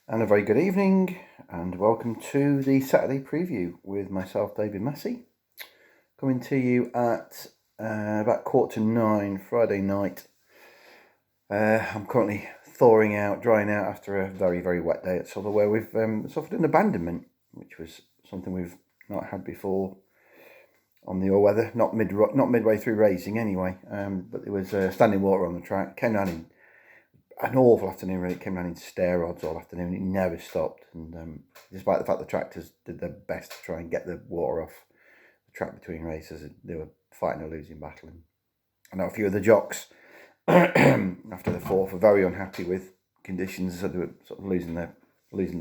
And a very good evening, and welcome to the Saturday preview with myself, David Massey, coming to you at about 9:15 Friday night. I'm currently thawing out, drying out after a very, very wet day at Southall, where we've suffered an abandonment, which was something we've not had before on the all-weather, not midway through racing anyway. But there was standing water on the track. Came down in an awful afternoon, really. It came down in steroids all afternoon. It never stopped. And despite the fact the tractors did their best to try and get the water off the track between races, they were fighting a losing battle. And I know a few of the jocks after the fourth were very unhappy with conditions, so they were sort of losing their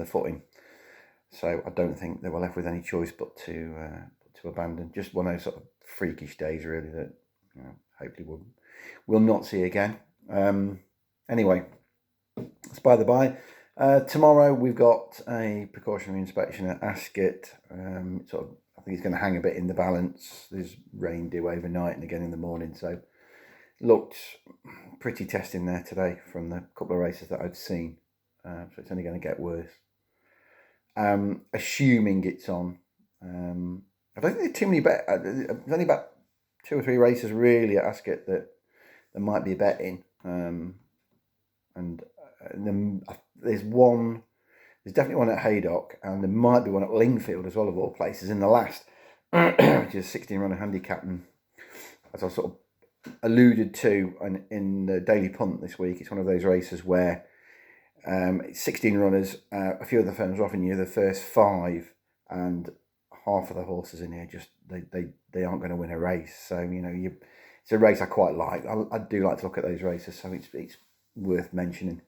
footing. So I don't think they were left with any choice but to abandon. Just one of those sort of freakish days, really, that hopefully we'll not see again. Anyway, it's by the by. Tomorrow we've got a precautionary inspection at Ascot. I think it's going to hang a bit in the balance. There's rain due overnight and again in the morning, so looked pretty testing there today from the couple of races that I've seen. So it's only going to get worse. Assuming it's on. I don't think there's too many bet. There's only about 2 or 3 races really at Ascot that there might be a bet in. And then there's definitely one at Haydock, and there might be one at Lingfield as well, of all places, in the last, which is a 16-runner handicap. And as I sort of alluded to in the Daily Punt this week, it's one of those races where 16 runners, a few of the firms are offering you the first 5, and half of the horses in here just they aren't going to win a race. So it's a race I quite like. I do like to look at those races, so it's worth mentioning.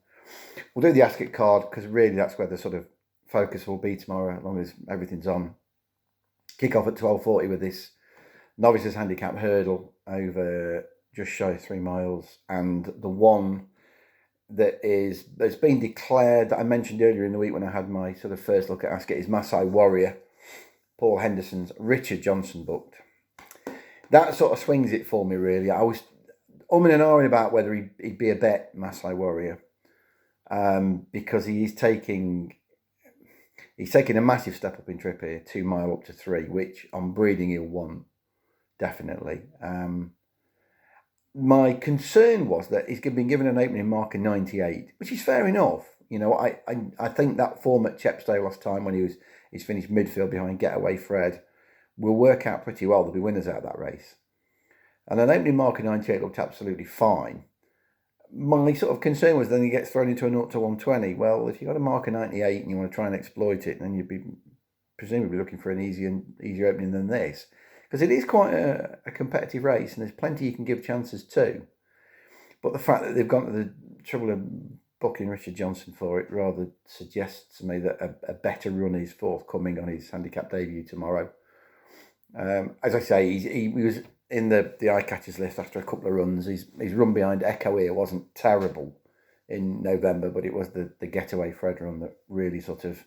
We'll do the Ascot card because really that's where the sort of focus will be tomorrow, as long as everything's on. Kick off at 12:40 with this novices handicap hurdle over just shy of 3 miles, and the one that's been declared that I mentioned earlier in the week when I had my sort of first look at Ascot is Masai Warrior, Paul Henderson's Richard Johnson booked. That sort of swings it for me, really. I was umming and ahhing about whether he'd be a bet, Masai Warrior, because he's taking a massive step up in trip here, 2 mile up to 3, which I'm breeding he'll want, definitely. My concern was that he's been given an opening mark of 98, which is fair enough. I think that form at Chepstow last time when he's finished midfield behind Getaway Fred will work out pretty well. There'll be winners out of that race. And an opening mark of 98 looked absolutely fine. My sort of concern was then he gets thrown into a 0 to 120. Well, if you've got a mark of 98 and you want to try and exploit it, then you'd be presumably looking for an easier opening than this. Because it is quite a competitive race and there's plenty you can give chances to. But the fact that they've gone to the trouble of booking Richard Johnson for it rather suggests to me that a better run is forthcoming on his handicap debut tomorrow. As I say, he was in the eye catchers list after a couple of runs. His run behind Echo Ear wasn't terrible in November, but it was the Getaway Fred run that really sort of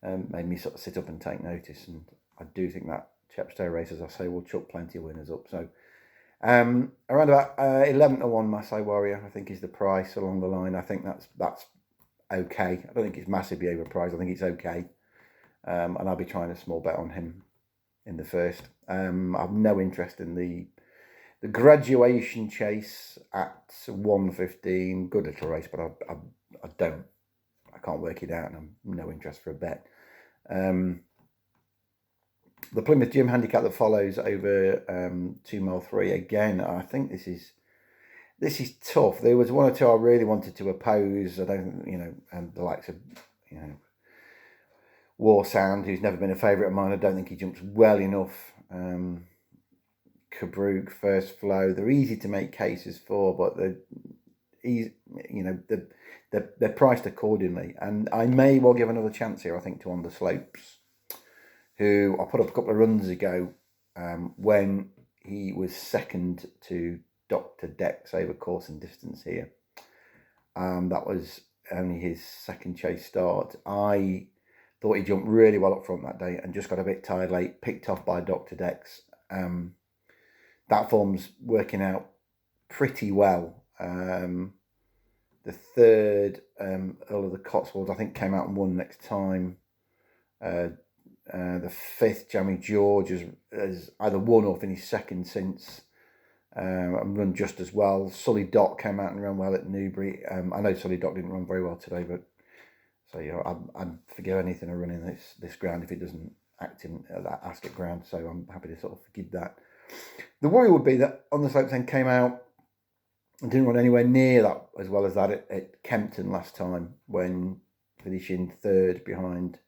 made me sort of sit up and take notice. And I do think that Chepstow race, as I say, will chuck plenty of winners up. So around about 11 to 1 Masai Warrior, I think, is the price along the line. I think that's okay. I don't think it's massively overpriced. I think it's okay. And I'll be trying a small bet on him in the first. I've no interest in the graduation chase at 1:15. Good little race, but I can't work it out, and I'm no interest for a bet. The Plymouth Gym handicap that follows over 2 mile 3, again, I think this is tough. There was 1 or 2 I really wanted to oppose. I don't, the likes of, War Sound, who's never been a favourite of mine. I don't think he jumps well enough. Kabrook, First Flow, they're easy to make cases for, but they're priced accordingly. And I may well give another chance here, I think, to On the Slopes, who I put up a couple of runs ago when he was second to Dr. Dex over course and distance here. That was only his second chase start. I thought he jumped really well up front that day and just got a bit tired late, picked off by Dr. Dex. That form's working out pretty well. The third, Earl of the Cotswolds, I think came out and won next time. The fifth, Jamie George, has either won or finished second since, and run just as well. Sully Dock came out and ran well at Newbury. I know Sully Dock didn't run very well today, but so I'd forgive anything of running this ground if it doesn't act in that Ascot ground. So I'm happy to sort of forgive that. The worry would be that On the Slopes End came out and didn't run anywhere near that as well as that at Kempton last time, when finishing third behind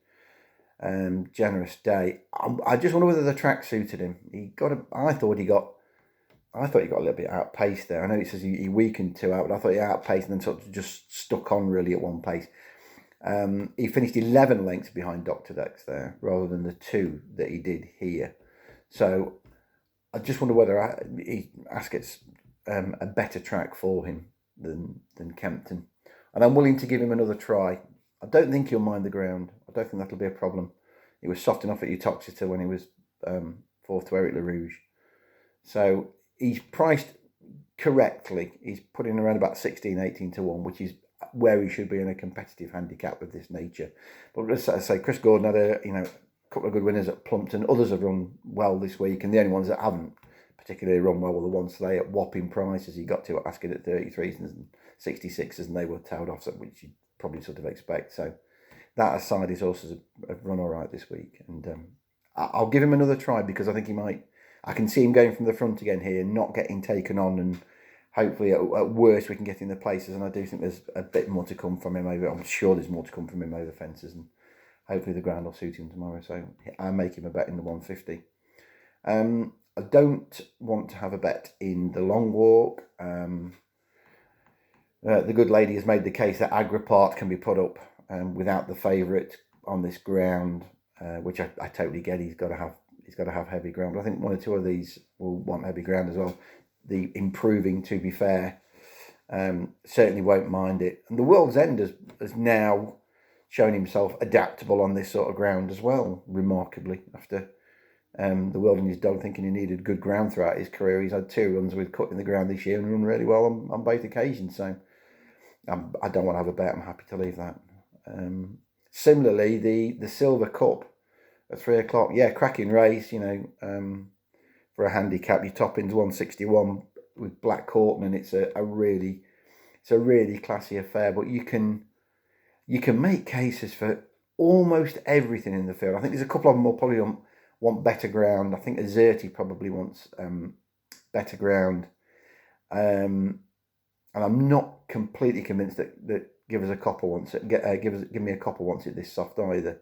Generous Day. I just wonder whether the track suited him. I thought he got a little bit outpaced there. I know it says he weakened 2 out, but I thought he outpaced and then sort of just stuck on really at one pace. He finished 11 lengths behind Dr. Dex there, rather than the 2 that he did here. So I just wonder whether Ascot's a better track for him than Kempton. And I'm willing to give him another try. I don't think he'll mind the ground. I don't think that'll be a problem. He was soft enough at Uttoxeter when he was fourth to Eric LaRouge. So he's priced correctly. He's putting around about 16, 18 to 1, which is where he should be in a competitive handicap of this nature. But as I say, Chris Gordon had a couple of good winners at Plumpton. Others have run well this week, and the only ones that haven't particularly run well were the ones today at whopping prices. He got to Ascot at 33s and 66s, and they were tailed off, which you probably sort of expect. So that aside, his horses have run all right this week, and I'll give him another try because I think he might. I can see him going from the front again here, not getting taken on, and hopefully at worst we can get in the places. And I do think there's a bit more to come from him over. I'm sure there's more to come from him over fences, and hopefully the ground will suit him tomorrow. So I make him a bet in the 150. I don't want to have a bet in the long walk. The good lady has made the case that Agripart can be put up without the favourite on this ground, which I totally get. He's got to have heavy ground. But I think one or two of these will want heavy ground as well. The Improving, to be fair, certainly won't mind it. And the World's End has now shown himself adaptable on this sort of ground as well, remarkably, after the World and his dog thinking he needed good ground throughout his career. He's had 2 runs with cut in the ground this year and run really well on both occasions. So I don't want to have a bet. I'm happy to leave that. Similarly, the Silver Cup at 3 o'clock. Yeah, cracking race, for a handicap. Your top end's 161 with Black Corkman. It's a really classy affair, but you can make cases for almost everything in the field. I think there's a couple of them will probably want better ground. I think Azerty probably wants better ground. And I'm not completely convinced that Give Us a Copper wants it. Give Me a Copper wants it this soft either.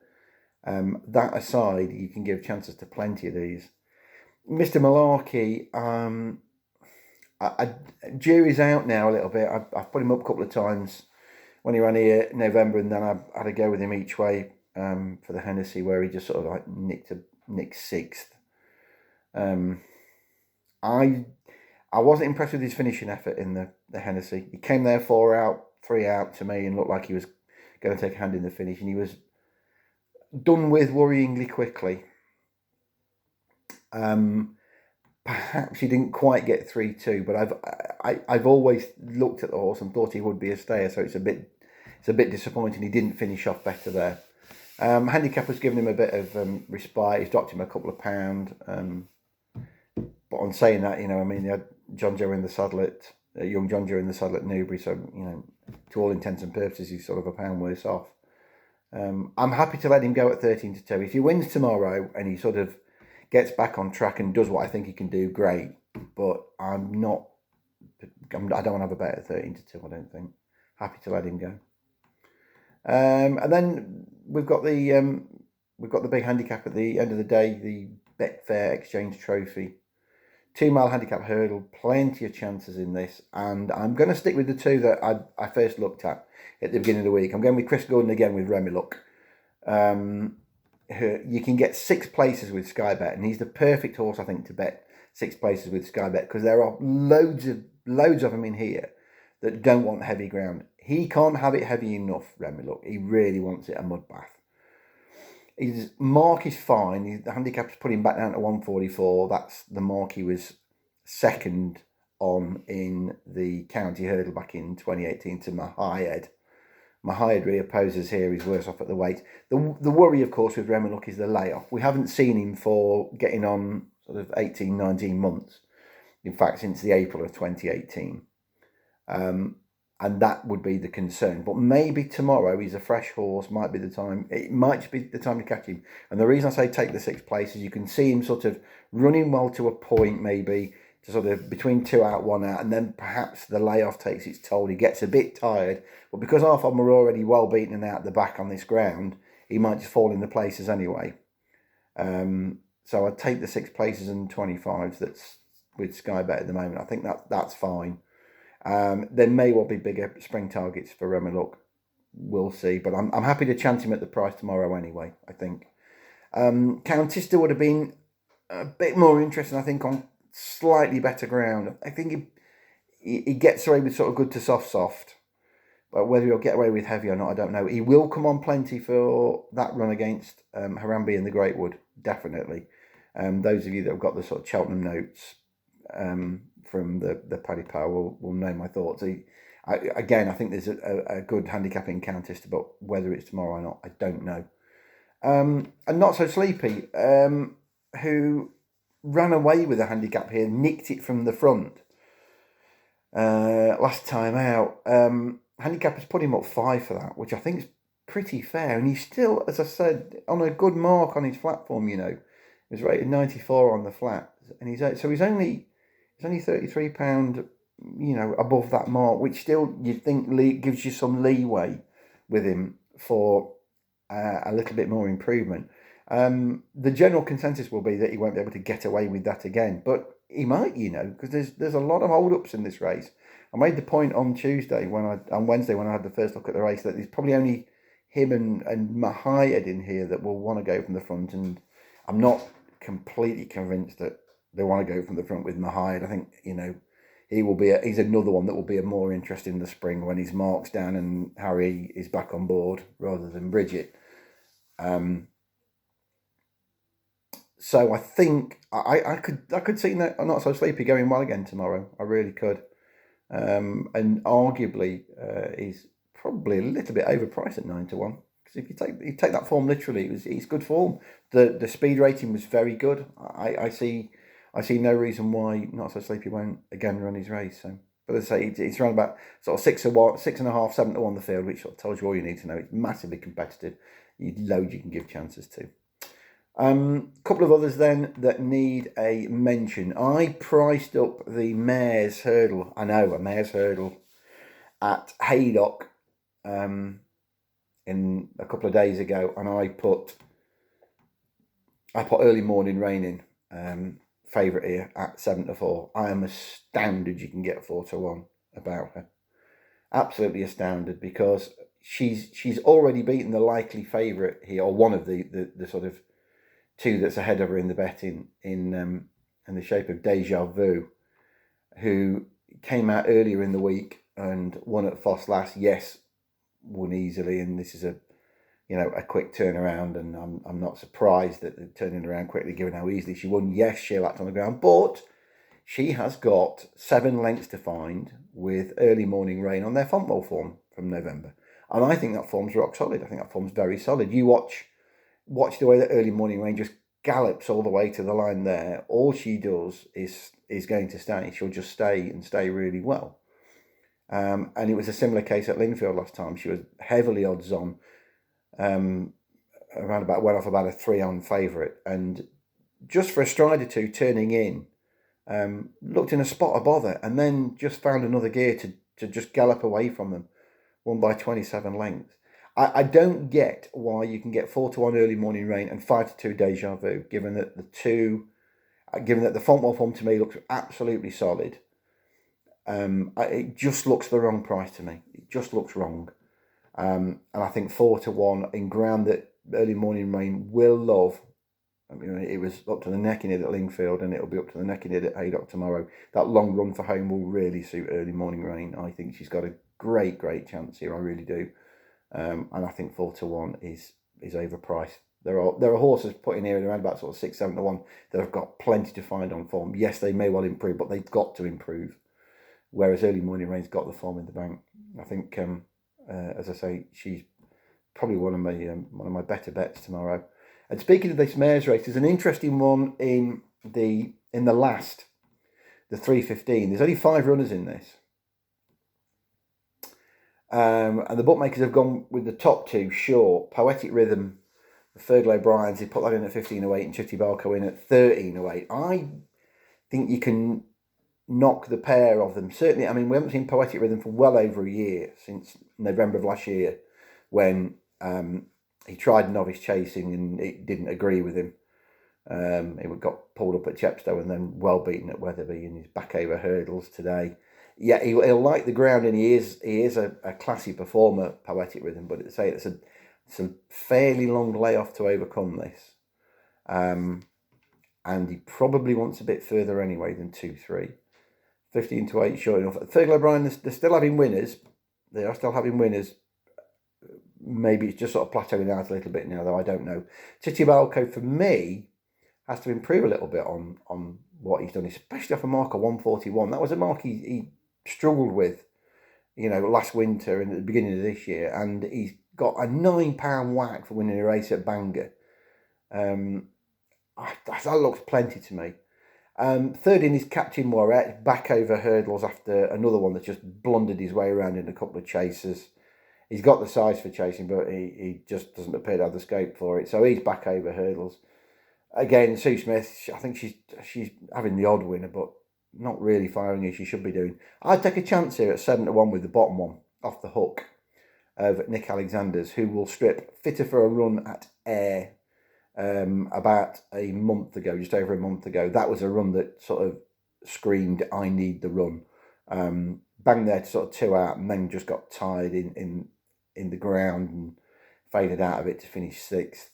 That aside, you can give chances to plenty of these. Mr. Malarkey, jury's out now a little bit. I've put him up a couple of times when he ran here in November, and then I had a go with him each way for the Hennessy, where he just sort of like nicked 6th. I wasn't impressed with his finishing effort in the Hennessy. He came there 4 out, 3 out to me, and looked like he was going to take a hand in the finish, and he was done with worryingly quickly. Perhaps he didn't quite get 3-2, but I've always looked at the horse and thought he would be a stayer, so it's a bit disappointing he didn't finish off better there. Handicap has given him a bit of respite. He's dropped him a couple of pound. But on saying that, he had John Joe in the saddle young John Joe in the saddle at Newbury, so to all intents and purposes, he's sort of a pound worse off. I'm happy to let him go at 13-2. If he wins tomorrow and he sort of gets back on track and does what I think he can do, great. But I don't want to have a bet at 13-2. I don't think. Happy to let him go. And then we've got the big handicap at the end of the day, the Betfair Exchange Trophy. 2 mile handicap hurdle, plenty of chances in this, and I'm going to stick with the 2 that I first looked at the beginning of the week. I'm going with Chris Gordon again with Remiluck. You can get 6 places with Sky Bet, and he's the perfect horse, I think, to bet 6 places with Sky Bet, because there are loads of them in here that don't want heavy ground. He can't have it heavy enough, Remiluck. He really wants it a mud bath. His mark is fine. The handicap's put him back down to 144. That's the mark he was second on in the county hurdle back in 2018 to Mahayed. Mahayed reopposes here. He's worse off at the weight. The worry, of course, with Remeluk is the layoff. We haven't seen him for getting on sort of 18, 19 months. In fact, since the April of 2018. And that would be the concern. But maybe tomorrow, he's a fresh horse, might be the time. It might be the time to catch him. And the reason I say take the 6th place is you can see him sort of running well to a point, maybe, to sort of between 2 out, 1 out. And then perhaps the layoff takes its toll. He gets a bit tired. But because half of them are already well beaten and out the back on this ground, he might just fall in the places anyway. So I'd take the 6 places and 25s that's with Sky Bet at the moment. I think that's fine. There may well be bigger spring targets for Remeluk. We'll see, but I'm happy to chance him at the price tomorrow anyway, I think. Countista would have been a bit more interesting, I think, on slightly better ground. I think he gets away with sort of good to soft. But whether he'll get away with heavy or not, I don't know. He will come on plenty for that run against Harambe and the Greatwood, definitely. Those of you that have got the sort of Cheltenham notes from the Paddy Power will know my thoughts. I think there's a good handicapping Countista, but whether it's tomorrow or not, I don't know. And Not So Sleepy, who ran away with a handicap here, nicked it from the front last time out. Handicap has put him up 5 for that, which I think is pretty fair. And he's still, as I said, on a good mark on his flat form, He was rated 94 on the flat. And he's only £33, above that mark, which still you'd think gives you some leeway with him for a little bit more improvement. The general consensus will be that he won't be able to get away with that again, but he might, because there's a lot of hold-ups in this race. I made the point on Wednesday when I had the first look at the race that there's probably only him and Mahayed in here that will want to go from the front, and I'm not completely convinced that they want to go from the front with Mahayed. I think, he's another one that will be a more interest in the spring when his mark's down and Harry is back on board rather than Bridget. So I think I could see Not So Sleepy going well again tomorrow. I really could. And arguably he's probably a little bit overpriced at 9-1. Because if you take that form literally, it's good form. The speed rating was very good. I see no reason why Not So Sleepy won't again run his race. So, but as I say, it's around about sort of 6.5, 7-1 the field, which sort of tells you all you need to know. It's massively competitive. Loads you can give chances to. Couple of others then that need a mention. I priced up the Mares Hurdle. I know, a Mares Hurdle at Haydock in a couple of days ago, and I put Early Morning Rain in. Favourite here at 7-4. I am astounded you can get 4-1 about her. Absolutely astounded, because she's already beaten the likely favourite here, or one of the sort of two that's ahead of her in the betting in the shape of Deja Vu, who came out earlier in the week and won at Foss last. Yes, won easily, and this is a quick turnaround, and I'm not surprised that they're turning around quickly given how easily she won. Yes, she lacked on the ground, but she has got 7 lengths to find with Early Morning Rain on their Fontwell form from November, and I think that form's rock solid. I think that form's very solid. You watch the way that Early Morning Rain just gallops all the way to the line there. All she does is going to stay. She'll just stay and stay really well. And it was a similar case at Lingfield last time. She was heavily odds on. Went off about a 3-on favourite, and just for a stride or two turning in, looked in a spot of bother, and then just found another gear to just gallop away from them, won by 27 lengths. I don't get why you can get 4-1 Early Morning Rain and 5-2 Deja Vu, given that the Fontwell form to me looks absolutely solid. It just looks the wrong price to me. It just looks wrong. And I think 4-1 in ground that Early Morning Rain will love. I mean, it was up to the neck in it at Lingfield, and it'll be up to the neck in it at Haydock tomorrow. That long run for home will really suit Early Morning Rain. I think she's got a great chance here. I really do. And I think 4-1 is overpriced. There are horses put in here around about sort of 6-7-1 that have got plenty to find on form. Yes, they may well improve, but they've got to improve. whereas Early Morning Rain's got the form in the bank. I think, as I say, she's probably one of my better bets tomorrow. And speaking of this mares race, there's an interesting one in the last, the 3:15. There's only 5 runners in this. And the bookmakers have gone with the top 2 short. Poetic Rhythm, the Fergal O'Brien's, he put that in at 15.08 and Chitty Balco in at 13.08. I think you can knock the pair of them. Certainly, I mean, we haven't seen Poetic Rhythm for well over a year, since November of last year, when he tried novice chasing and it didn't agree with him. He got pulled up at Chepstow and then well beaten at Wetherby, and he's back over hurdles today. Yeah, he'll like the ground, and he is a classy performer, Poetic Rhythm, but it's a fairly long layoff to overcome this. And he probably wants a bit further anyway than 2-3. 15-8 short enough. Fergal O'Brien, they're still having winners. They are still having winners. Maybe it's just sort of plateauing out a little bit now, though I don't know. Chitty Balco, for me, has to improve a little bit on what he's done, especially off a mark of 141. That was a mark he struggled with, last winter and at the beginning of this year, and he's got a £9 whack for winning a race at Bangor. That looks plenty to me. Third in is Captain Moirette, back over hurdles after another one that just blundered his way around in a couple of chases. He's got the size for chasing, but he just doesn't appear to have the scope for it. So he's back over hurdles. Again, Sue Smith, I think she's having the odd winner, but not really firing as she should be doing. I'd take a chance here at 7-1 with the bottom one off the hook of Nick Alexander's, who will strip Fitter for a Run at Ayr about a month ago, just over a month ago. That was a run that sort of screamed, I need the run. Banged there to sort of 2 out, and then just got tired in the ground and faded out of it to finish 6th.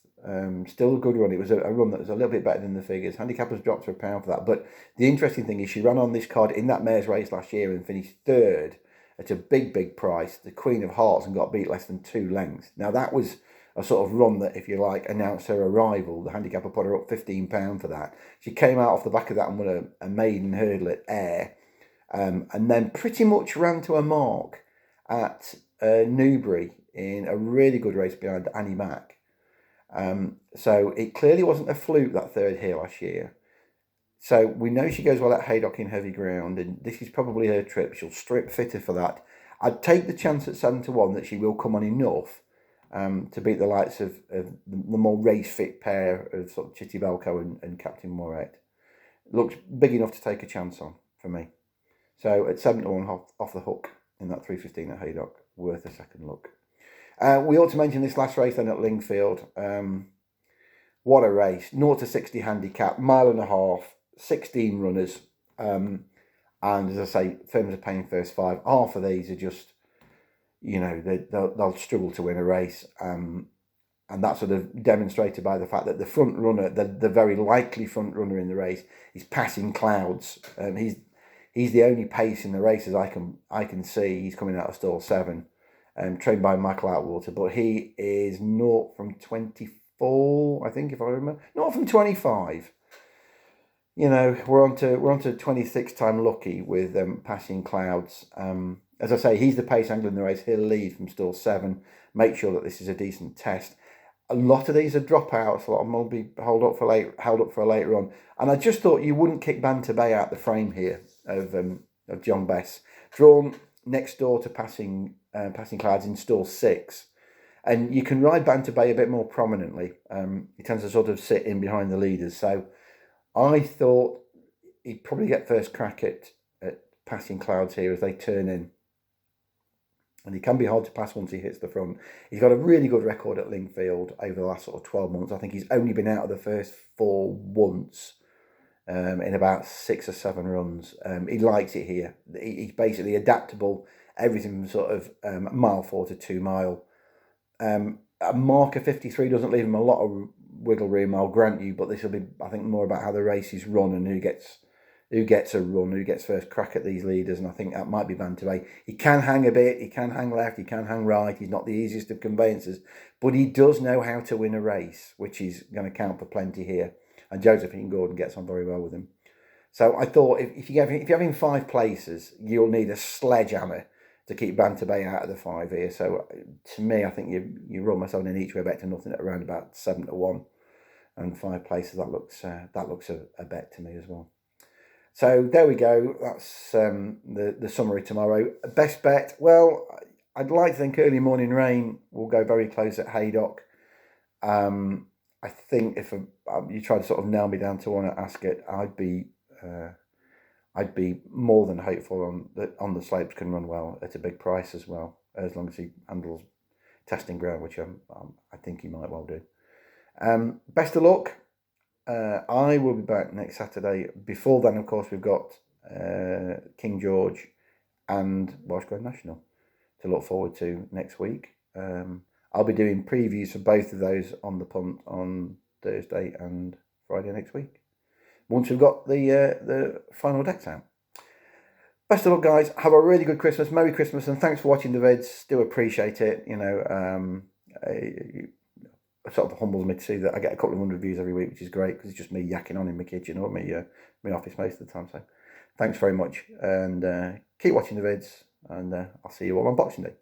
Still a good run. It was a run that was a little bit better than the figures. Handicappers dropped her £1 for that. But the interesting thing is she ran on this card in that mare's race last year and finished 3rd at a big price, the Queen of Hearts, and got beat less than 2 lengths. Now that was a sort of run that, if you like, announced her arrival. The handicapper put her up £15 for that. She came out off the back of that and won a maiden hurdle at Ayr, and then pretty much ran to a mark at Newbury in a really good race behind Annie Mack. So it clearly wasn't a fluke, that 3rd here last year. So we know she goes well at Haydock in heavy ground, and this is probably her trip. She'll strip Fitter for that. I'd take the chance at 7-1 that she will come on enough to beat the likes of the more race fit pair of sort of Chitty Balco and Captain Moirette. Looks big enough to take a chance on for me. So at 7-1 off the hook in that 3:15 at Haydock, worth a second look. We ought to mention this last race then at Lingfield. What a race. 0-60 handicap, 1.5 miles, 16 runners. And as I say, firms are paying first 5. Half of these are just, they'll struggle to win a race. And that's sort of demonstrated by the fact that the front runner, the very likely front runner in the race, is Passing Clouds. He's the only pace in the race as I can see. He's coming out of stall 7. Trained by Michael Outwater, but he is 0 from 24, I think, if I remember. 0 from 25. We're on to 26 time lucky with Passing Clouds. As I say, he's the pace angler in the race. He'll lead from stall 7. Make sure that this is a decent test. A lot of these are dropouts. A lot of them will be held up for a later on. And I just thought you wouldn't kick Banter Bay out the frame here of John Bess. Drawn next door to Passing Clouds in stall 6, and you can ride Banter Bay a bit more prominently. He tends to sort of sit in behind the leaders, so I thought he'd probably get first crack at Passing Clouds here as they turn in, and he can be hard to pass once he hits the front. He's got a really good record at Lingfield over the last sort of 12 months. I think he's only been out of the first 4 once. In about 6 or 7 runs. He likes it here. He's basically adaptable, everything from sort of 1.4 mile to 2 mile. A mark of 53 doesn't leave him a lot of wiggle room, I'll grant you, but this will be, I think, more about how the race is run and who gets a run, who gets first crack at these leaders, and I think that might be Banter Bay. He can hang a bit, he can hang left, he can hang right. He's not the easiest of conveyancers, but he does know how to win a race, which is going to count for plenty here. And Josephine Gordon gets on very well with him. So I thought if you're having 5 places, you'll need a sledgehammer to keep Banta Bay out of the 5 here. So to me, I think you're almost on an each way bet to nothing at around about 7-1, and 5 places that looks a bet to me as well. So there we go. That's the summary tomorrow. Best bet. Well, I'd like to think Early Morning Rain will go very close at Haydock. I think if you try to sort of nail me down to one at Ascot, I'd be more than hopeful on the slopes can run well at a big price as well, as long as he handles testing ground, which I think he might well do. Best of luck. I will be back next Saturday. Before then, of course, we've got King George and Welsh Grand National to look forward to next week. I'll be doing previews for both of those on the punt on Thursday and Friday next week, once we've got the final decks out. Best of luck, guys. Have a really good Christmas. Merry Christmas, and thanks for watching the vids. Do appreciate it. It sort of humbles me to see that I get a couple of 100 views every week, which is great because it's just me yakking on in my kitchen or my office most of the time. So thanks very much, and keep watching the vids, and I'll see you all on Boxing Day.